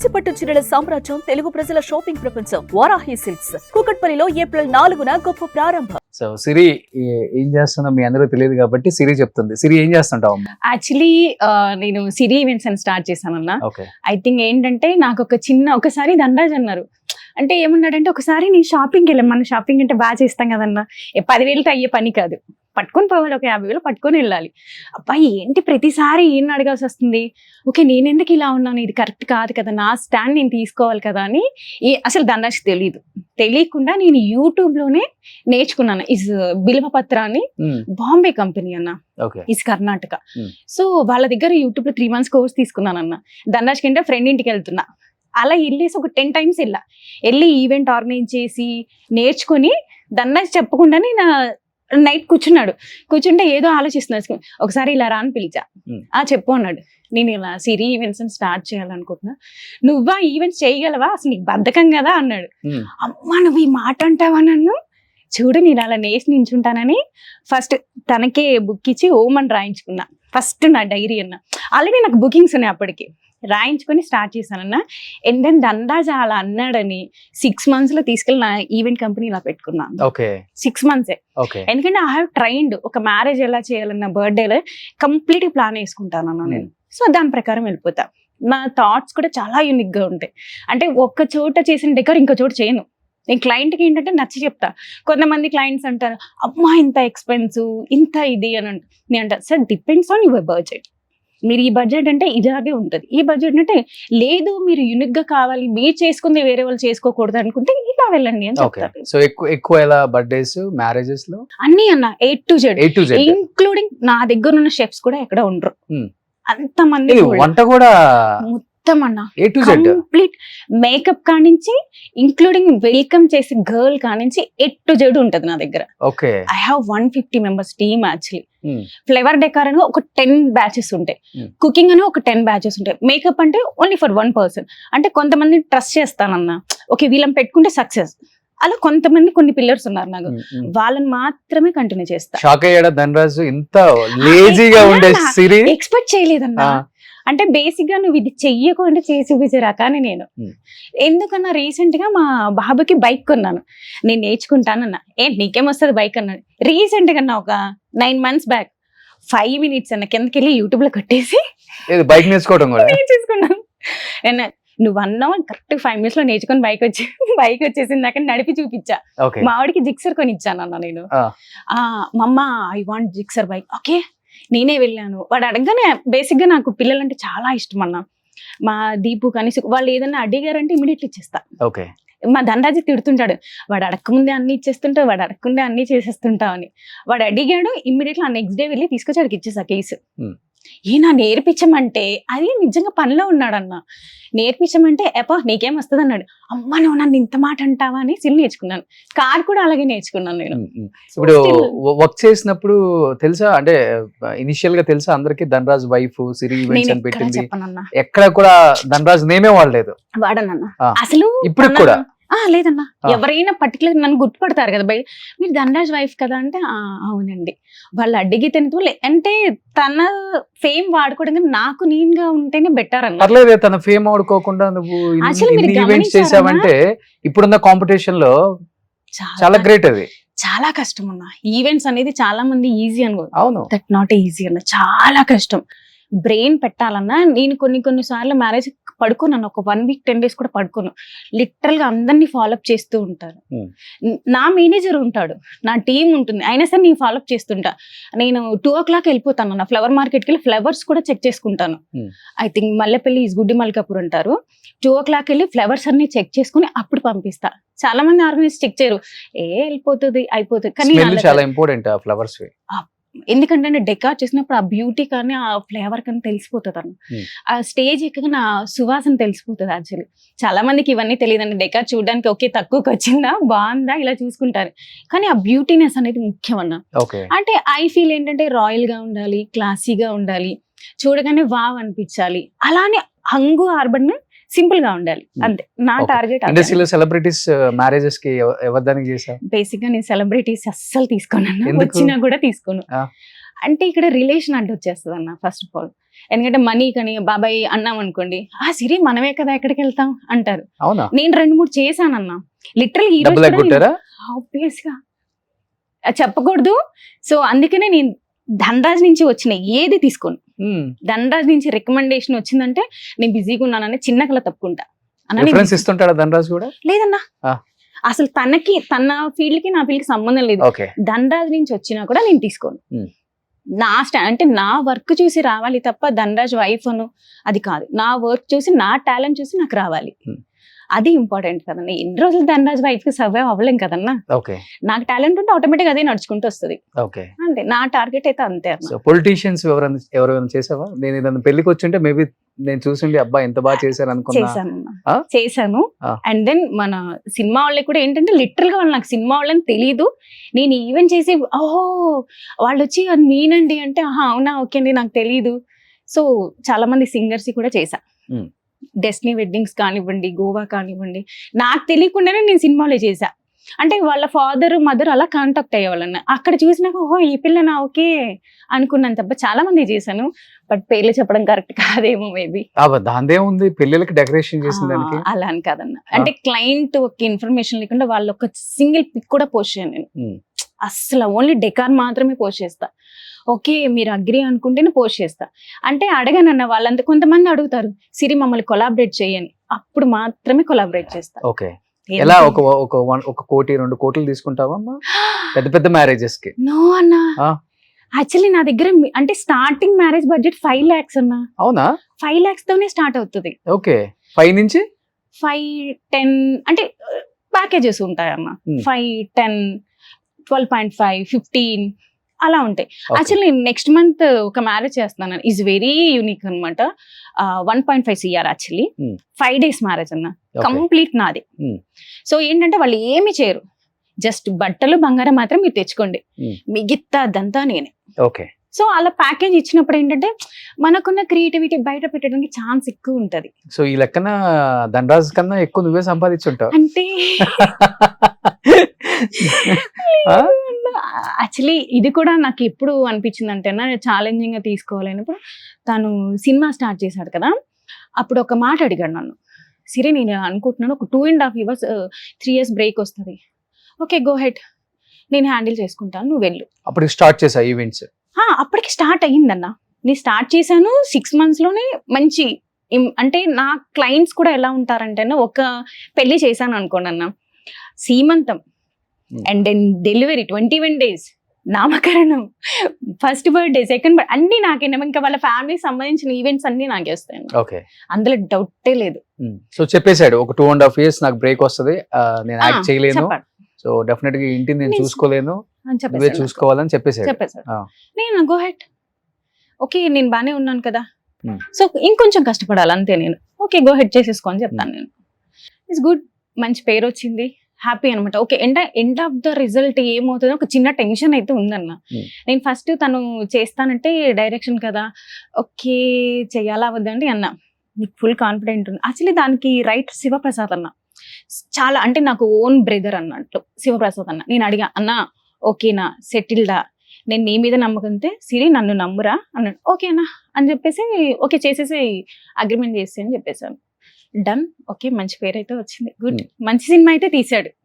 కంచిపట్టు చీరల సామ్రాజ్యం తెలుగు ప్రజల షాపింగ్ ప్రపంచం వారాహి సిల్క్స్ కూకట్పల్లిలో ఏప్రిల్ 4న గొప్ప ప్రారంభం. సో సిరి ఏం చేస్తుందో మీ అందరూ తెలియదు కాబట్టి సిరి చెప్తుంది. సిరి ఏం చేస్తుంటావు? యాక్చువల్లీ నేను సిరి ఈవెంట్స్ అని స్టార్ట్ చేశానన్నా. ఓకే. ఐ థింక్ ఏంటంటే నాకు ఒకసారి దండాజ్ అన్నారు. అంటే ఏమన్నాడంటే ఒకసారి నేను షాపింగ్కి వెళ్ళాం, మన షాపింగ్ అంటే బాగా చేస్తాం కదన్నా, 10,000తో అయ్యే పని కాదు, పట్టుకొని పోవాలి, ఒక 50,000 పట్టుకొని వెళ్ళాలి. అబ్బాయి ఏంటి ప్రతిసారి ఏం అడగాల్సి వస్తుంది, ఓకే నేను ఎందుకు ఇలా ఉన్నాను, ఇది కరెక్ట్ కాదు కదా, నా స్టాండ్ నేను తీసుకోవాలి కదా అని అసలు దండాజ్ తెలియకుండా నేను యూట్యూబ్లోనే నేర్చుకున్నాను. ఇస్ బిల్వపత్ర అని బాంబే కంపెనీ అన్న, ఇస్ కర్ణాటక. సో వాళ్ళ దగ్గర యూట్యూబ్లో 3 months కోర్స్ తీసుకున్నాను అన్న. దండాజ్ కంటే ఫ్రెండ్ ఇంటికి వెళ్తున్నా, అలా వెళ్ళేసి ఒక 10 times వెళ్ళి ఈవెంట్ ఆర్గనైజ్ చేసి నేర్చుకుని దండాజ్ చెప్పకుండానే నా నైట్ కూర్చుంటే ఏదో ఆలోచిస్తున్నా. ఒకసారి ఇలా రాని పిలిచా, చెప్పు అన్నాడు. నేను ఇలా సిరి ఈవెంట్స్ అని స్టార్ట్ చేయాలనుకుంటున్నా, నువ్వా ఈవెంట్స్ చేయగలవా, అసలు నీకు బద్ధకం కదా అన్నాడు. అమ్మా నువ్వు ఈ మాట అంటావా నన్ను, చూడు నేను అలా నేసి నించుంటానని ఫస్ట్ తనకే బుక్ ఇచ్చి ఓమని రాయించుకున్నా. ఫస్ట్ నా డైరీ అన్న, ఆల్రెడీ నాకు బుకింగ్స్ ఉన్నాయి అప్పటికి, రాయించుకొని స్టార్ట్ చేశానన్న. అండ్ దెన్ దండాజ్ అలా అన్నాడని 6 months లో తీసుకెళ్ళి నా ఈవెంట్ కంపెనీ ఇలా పెట్టుకున్నాను. 6 months. ఎందుకంటే ఐ హావ్ ట్రైన్డ్, ఒక మ్యారేజ్ ఎలా చేయాలన్న, బర్త్డేలో కంప్లీట్ ప్లాన్ వేసుకుంటాను అన్న నేను. సో దాని ప్రకారం వెళ్ళిపోతా. నా థాట్స్ కూడా చాలా యూనిక్ గా ఉంటాయి. అంటే ఒక్క చోట చేసిన డెకర్ ఇంకో చోట చేయను. నేను క్లయింట్కి ఏంటంటే నచ్చి చెప్తా. కొంతమంది క్లయింట్స్ అంటారు అమ్మా ఇంత ఎక్స్పెన్సివ్, ఇంత ఇది అని అంటారు. నేను అంటాను sir depends on your budget, మీరు ఈ బడ్జెట్ అంటే ఇలాగే ఉంటుంది, ఈ బడ్జెట్ అంటే లేదు మీరు యూనిక్ గా కావాలి, మీరు చేసుకుంది వేరే వాళ్ళు చేసుకోకూడదు అనుకుంటే ఇలా వెళ్ళండి అని చెప్తారు. సో ఎక్కువ ఎలా బర్త్డేస్, మ్యారేజెస్ లో అన్ని అన్న A to Z ఇంక్లూడింగ్ నా దగ్గర ఉన్న షెఫ్స్ కూడా ఎక్కడ ఉండరు, అంతమంది వంట కూడా మొత్తం అన్న కంప్లీట్ మేకప్ కానించి ఇంక్లూడింగ్ వెల్కమ్ చేసే గర్ల్ కానించి A to Z ఉంటది నా దగ్గర. I have 150 members team. Actually flavour decor అని ఒక 10 batches ఉంటాయి, కుకింగ్ అని ఒక 10 batches ఉంటాయి, మేకప్ అంటే ఓన్లీ ఫర్ 1 person. అంటే కొంతమంది ట్రస్ట్ చేస్తానన్నా, ఓకే వీళ్ళని పెట్టుకుంటే సక్సెస్, అలా కొంతమంది కొన్ని పిల్లర్స్ ఉన్నారు నాకు, వాళ్ళని మాత్రమే కంటిన్యూ చేస్తా. షాక్ అయ్యాడా ధనరాజు ఇంత లేజీగా ఉండే సిరి? ఎక్స్పెక్ట్ చేయలేదన్నా. అంటే బేసిక్ గా నువ్వు ఇది చెయ్యకుండా చేసి చూపించరా, కానీ నేను ఎందుకన్నా రీసెంట్ గా మా బాబుకి బైక్ కొన్నాను, నేను నేర్చుకుంటానన్నా. నీకేమొస్తుంది బైక్ అన్నాడు. రీసెంట్ గా ఒక 9 months బ్యాక్ 5 minutes అన్న కిందకి వెళ్ళి యూట్యూబ్ లో కొట్టేసి బైక్ నేర్చుకున్నాను. నువ్వు అన్నావు కరెక్ట్ 5 minutes లో నేర్చుకుని బైక్ వచ్చేసింది నాకు, నడిపి చూపించా. మా వాడికి జిక్సర్ కొని ఇచ్చానన్నా నేను. మమ్మ I want Gixxer bike. Okay నేనే వెళ్ళాను. వాడు అడగగానే బేసిక్ గా నాకు పిల్లలంటే చాలా ఇష్టం అన్న. మా దీపు కానీ వాళ్ళు ఏదైనా అడిగారంటే ఇమీడియట్లీ ఇచ్చేస్తా. మా దండాజీ తిడుతుంటాడు, వాడు అడగకముందే అన్ని ఇచ్చేస్తుంటావు, వాడు అడగకుండే అన్ని చేసేస్తుంటావు అని. వాడు అడిగాడు, ఇమ్మీడియట్లీ ఆ నెక్స్ట్ డే వెళ్ళి తీసుకొచ్చి వాడికి ఇచ్చేసా కేసు. నా నేర్పించమంటే అది నిజంగా పనిలో ఉన్నాడన్న. నేర్పించమంటే ఎపా నీకేం వస్తుంది అన్నాడు. అమ్మ నువ్వు నన్ను ఇంత మాట అంటావా అని సిల్ నేర్చుకున్నాను. కార్ కూడా అలాగే నేర్చుకున్నాను నేను. ఇప్పుడు వర్క్ చేసినప్పుడు తెలుసా, అంటే ఇనిషియల్ గా తెలుసా అందరికి ధనరాజ్ వైఫ్ సిరి ఈవెంట్స్ అని పెట్టింది, ఎక్కడ కూడా ధనరాజ్ నేమే వాడలేదు వాడనన్నా అసలు ఇప్పుడు కూడా? లేదన్నా, ఎవరైనా పర్టికులర్ నన్ను గుర్తుపడతారు కదా బయట, మీరు ధనరాజ్ వైఫ్ కదా అంటే అవునండి. వాళ్ళు అడిగి తింటూ అంటే తన ఫేమ్ వాడుకోవడం నాకు నేనుగా ఉంటేనే బెటర్ అన్న. పర్లేదే తన ఫేమ్ వాడుకోకుండా నువ్వు ఈవెంట్స్ చేసావంటే ఇప్పుడున్న కాంపిటీషన్ లో చాలా గ్రేట్. అది చాలా కష్టం అన్న. ఈవెంట్స్ అనేది చాలా మంది ఈజీ అనుకో, దట్ నాట్ ఈజీ అన్న, చాలా కష్టం. బ్రెయిన్ పెట్టాలన్నా నేను కొన్ని సార్లు మ్యారేజ్ పడుకున్నాను, ఒక 1 week 10 days కూడా పడుకోను. లిటరల్ గా అందరినీ ఫాలోఅప్ చేస్తూ ఉంటారు. నా మేనేజర్ ఉంటాడు, నా టీం ఉంటుంది, అయినా సరే నేను ఫాలోఅప్ చేస్తుంటా. నేను 2 o'clock వెళ్ళిపోతాను నా ఫ్లవర్ మార్కెట్కి వెళ్ళి ఫ్లవర్స్ కూడా చెక్ చేసుకుంటాను. ఐ థింక్ మల్లెపల్లి గుడ్డి మల్కాపూర్ అంటారు. 2 o'clock వెళ్ళి ఫ్లవర్స్ అన్ని చెక్ చేసుకుని అప్పుడు పంపిస్తా. చాలా మంది ఆర్గనైజ్ చెక్ చేయరు, వెళ్ళిపోతుంది అయిపోతుంది, కానీ చాలా ఇంపార్టెంట్ ఫ్లవర్స్. ఎందుకంటే డెకార్ చేసినప్పుడు ఆ బ్యూటీ కానీ ఆ ఫ్లేవర్ కానీ తెలిసిపోతుంది అన్న. ఆ స్టేజ్ ఎక్కగా నా సువాసన తెలిసిపోతుంది. యాక్చువల్లీ చాలా మందికి ఇవన్నీ తెలియదండి. డెకార్ చూడడానికి ఓకే తక్కువకి వచ్చిందా బాగుందా ఇలా చూసుకుంటారు, కానీ ఆ బ్యూటీనెస్ అనేది ముఖ్యం అన్న. అంటే ఐ ఫీల్ ఏంటంటే రాయల్ గా ఉండాలి, క్లాసీగా ఉండాలి, చూడగానే వావ్ అనిపించాలి, అలానే హంగు ఆర్బన్ సింపుల్ గా ఉండాలి, అంతే నా టార్గెట్. ఇండస్ట్రీలో సెలబ్రిటీస్ మ్యారేజెస్ కి ఎవరిదానికి చేసావు? బేసిక్ గా నేను సెలబ్రిటీస్ అస్సలు తీసుకోను, వచ్చినా కూడా తీసుకోను. అంటే ఇక్కడ రిలేషన్ అంటే వచ్చేస్తుంది అన్న. ఫస్ట్ ఆఫ్ ఆల్ ఎందుకంటే మనీ కానీ బాబాయ్ అన్నాం అనుకోండి, సిరి మనమే కదా ఎక్కడికి వెళ్తాం అంటారు. అవునా? నేను 2-3 చేశానన్నా లిటరల్ డబ్బులు ఎగ్గొట్టారా? ఆబ్వియస్ గా చెప్పకూడదు. సో అందుకనే నేను ధనరాజ్ నుంచి వచ్చిన ఏది తీసుకోను. ధనరాజ్ నుంచి రికమెండేషన్ వచ్చిందంటే నేను బిజీగా ఉన్నానని చిన్న కళ తప్పుకుంటా. రిఫరెన్స్ ఇస్తుంటాడా ధనరాజ్ కూడా? లేదన్నా, అసలు తన ఫీల్డ్ కి నా ఫీల్డ్ కి సంబంధం లేదు. ధనరాజ్ నుంచి వచ్చినా కూడా నేను తీసుకోను. నా అంటే నా వర్క్ చూసి రావాలి తప్ప ధనరాజ్ వైఫ్ అను అది కాదు. నా వర్క్ చూసి, నా టాలెంట్ చూసి నాకు రావాలి. అది ఇంపార్టెంట్ కదన్నా. ఎన్ని రోజులు ధనరాజ్ వైఫ్ కి సర్వైవ్ అవ్వలేం కదన్నా. నాకు టాలెంట్ ఉంటే ఆటోమేటిక్ అదే నడుచుకుంటూ వస్తుంది. అంతే, నా టార్గెట్ అయితే అంతే. పొలిటీషియన్స్ ఎవరైనా చేసావా? నేను ఏదైనా పెళ్లికి వచ్చింటే మేబీ నేను చూసిండి అబ్బా ఎంత బాగా చేశారు అనుకున్నా. చేశాను. అండ్ దెన్ మన సినిమా వాళ్ళకి కూడా ఏంటంటే లిటరల్ గా వాళ్ళు నాకు సినిమా వాళ్ళని తెలియదు. నేను ఈవెంట్ చేసి ఓహో వాళ్ళు వచ్చి అది మీనండి అంటే అవునా ఓకే అండి నాకు తెలీదు. సో చాలా మంది సింగర్స్ కూడా చేశా. డెస్టినీ వెడ్డింగ్స్ కానివ్వండి, గోవా కానివ్వండి, నాకు తెలియకుండానే నేను సినిమాలో చేశా. అంటే వాళ్ళ ఫాదర్ మదర్ అలా కాంటాక్ట్ అయ్యేవాళ్ళన్న. అక్కడ చూసినాక ఓహో ఈ పిల్లనా ఓకే అనుకున్నాను తప్ప చాలా మంది చేశాను. బట్ పేర్లు చెప్పడం కరెక్ట్ కాదేమో మేబీ. దాందే ఉంది, పెళ్ళిళ్ళకి డెకరేషన్ చేసిందానికి అలా అని కాదన్న. అంటే క్లయింట్ ఒక ఇన్ఫర్మేషన్ లేకుండా వాళ్ళు ఒక సింగిల్ పిక్ కూడా పోస్ట్ చేయను నేను. అసలు ఓన్లీ డెకార్ మాత్రమే పోస్ట్ చేస్తా. ఓకే మీరు అగ్రి అనుకుంటేనే పోస్ట్ చేస్తా. అంటే అడగనన్న వాళ్ళంతా కొంతమంది అడుగుతారు సిరి మమ్మల్ని కొలాబరేట్ చేయని, అప్పుడు మాత్రమే కొలాబరేట్ చేస్తా. ఎలా ఒక కోటి 2 కోట్లు తీసుకుంటావా పెద్ద పెద్ద మ్యారేజెస్ కి? నో అన్నా, యాక్చువల్లీ నా దగ్గర అంటే స్టార్టింగ్ మ్యారేజ్ బడ్జెట్ 5 lakhs అన్నా. అవునా? 5 lakhs తోనే స్టార్ట్ అవుతుంది. ఓకే, 5 నుంచి 5-10 అంటే ప్యాకేజెస్ ఉంటాయన్న. 5, 10, 12.5, 15 అలా ఉంటాయి. యాక్చువల్లీ నెక్స్ట్ మంత్ ఒక మ్యారేజ్ చేస్తున్నాను. ఈజ్ వెరీ యూనిక్ అనమాట. 1.5 CR యాక్చువల్లీ 5 days మ్యారేజ్ అన్న, కంప్లీట్ నాది. సో ఏంటంటే వాళ్ళు ఏమి చేయరు, జస్ట్ బట్టలు బంగారం మాత్రం మీరు తెచ్చుకోండి, మిగతా దంతా నేనే. సో అలా ప్యాకేజ్ ఇచ్చినప్పుడు ఏంటంటే మనకున్న క్రియేటివిటీ బయట పెట్టడానికి ఛాన్స్ ఎక్కువ ఉంటది. సో ఈ లెక్కన ధనరాజ్ కన్నా ఎక్కువ నువ్వే సంపాదించుంటావు అంటే. యాక్చువల్లీ ఇది కూడా నాకు ఎప్పుడు అనిపించింది అంటే ఛాలెంజింగ్ గా తీసుకోవాలన్నప్పుడు తను సినిమా స్టార్ట్ చేశాడు కదా, అప్పుడు ఒక మాట అడిగాడు నన్ను, సిరి నేను అనుకుంటున్నాను ఒక 2.5 years 3 years బ్రేక్ వస్తుంది, ఓకే గో హెడ్ నేను హ్యాండిల్ చేసుకుంటాను నువ్వు వెళ్ళు. అప్పుడు స్టార్ట్ చేసా ఈవెంట్స్? అప్పటికి స్టార్ట్ అయ్యిందన్న. నేను స్టార్ట్ చేశాను 6 months లోనే మంచి. అంటే నా క్లయింట్స్ కూడా ఎలా ఉంటారంటే ఒక పెళ్లి చేశాను అనుకోండి అన్న, సీమంతం అండ్ దెన్ డెలివరీ 21 days, నామకరణం, ఫస్ట్ బర్త్డే, సెకండ్ బర్త్డే అన్ని నాకే. ఇంకా వాళ్ళ ఫ్యామిలీకి సంబంధించిన ఈవెంట్స్ అన్ని నాకే వస్తాయి, అందులో డౌటే లేదు. సో చెప్పేశాడు ఒక 2.5 years నాకు బ్రేక్ వస్తుంది, నేను యాక్ట్ చేయలేను, సో డెఫినెట్ గా ఇంటిని నేను చూసుకోలేను, నువ్వే చూసుకోవాలని చెప్పేశాడు. నేను గో హెడ్, ఓకే నేను బానే ఉన్నాను కదా, సో ఇంకొంచెం కష్టపడాలి అంతే నేను, ఓకే గో హెడ్ చేసేసుకో అని చెప్తాను నేను. ఇట్స్ గుడ్, మంచి పేరు వచ్చింది, హ్యాపీ అనమాట. Okay end of the result ఏమవుతుందో ఒక చిన్న టెన్షన్ అయితే ఉందన్న. నేను ఫస్ట్ తను చేస్తానంటే డైరెక్షన్ కదా, ఓకే చెయ్యాలా వద్దండి అన్న, నీకు ఫుల్ కాన్ఫిడెంట్ ఉంది. యాక్చువల్లీ దానికి రైట్ శివప్రసాద్ అన్న, చాలా అంటే నాకు ఓన్ బ్రదర్ అన్నట్లు శివప్రసాద్ అన్న. నేను అడిగా అన్న ఓకేనా సెటిల్డా, నేను నీ మీద నమ్మకంతే, సిరి నన్ను నమ్మురా అన్నాడు. ఓకే అన్న అని చెప్పేసి ఓకే చేసేసి అగ్రిమెంట్ చేసి అని చెప్పేసాను. డన్, ఓకే మంచి పేరు అయితే వచ్చింది, గుడ్, మంచి సినిమా అయితే తీసాడు.